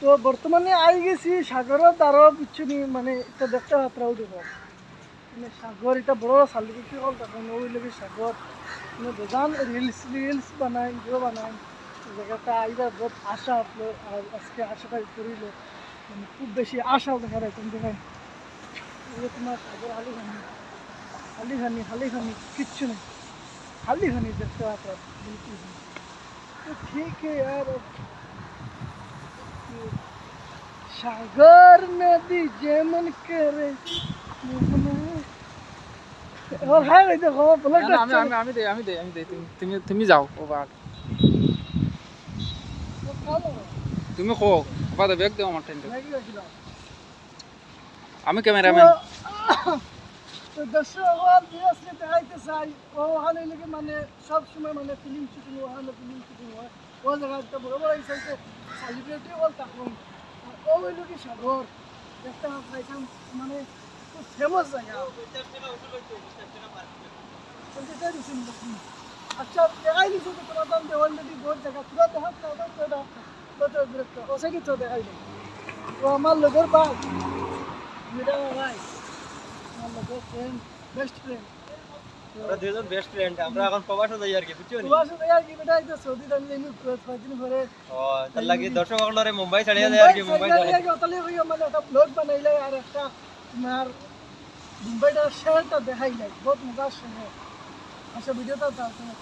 তো বর্তমানে আই গেছি সাগরের দ্বারও পিছনে মানে এটা দেখতে হাতরাও দেব মানে সাগর এটা বড় সালিকি হল তখন ওই লোক সাগর মানে বেজান রিলস বানাই ভিডিও বানাই জায়গাটা আইবার বহুত আশা আপনার আর আজকে আশাটা করিল মানে খুব বেশি আশা দেখা যায় কোন জায়গায় তোমার সাগর হালি খানি কিচ্ছু নেই হালি খানি দেখতে আপনার बिल्कुल तो ठीक है यार সাগর নদী যেমন করে ও হ্যাঁ এই দেখো বলে আমি দেই তুমি যাও ওবার তুমি কো ওবার ব্যাগ দাও আমার টেন্ডে আমি ক্যামেরাম্যান তো দর্শক বিএসকে দেখাইতে চাই ওখানে লেগে মানে সব সময় মানে ফিল্ম শুটিং ওখানে ফিল্ম শুটিং হয় ও জায়গাটা বড় বড় হিসাবে সেলিব্রিটি বল তখন ও হইল কি সাগর একটা পাইতাম মানে খুব ফেমাস জায়গা আচ্ছা দেখাই দিছো তো তোমার দাম অলরেডি বহুত জায়গা পুরো দেখা তো বিরক্ত ও সাইডে তো দেখাই দিই ও আমার লগর ভাই মেরা ভাই আমার লগর ফ্রেন্ড বেস্ট ফ্রেন্ড আমরা দুজন বেস্ট ফ্রেন্ড আমরা এখন প্রবাসে যাই আর কি বুঝছো নি প্রবাসে যাই আর কি বেটা এই তো সৌদি আরবে আমি কয়েকদিন পরে ও তার লাগি দর্শক সকলরে মুম্বাই ছাড়িয়ে যায় আর কি মুম্বাই ছাড়িয়ে তাহলে ওই মানে একটা ব্লগ বানাইলে আর একটা তোমার মুম্বাইটা শেয়ারটা দেখাইলে বহুত মজার সঙ্গে আচ্ছা ভিডিওটা দাও তোমার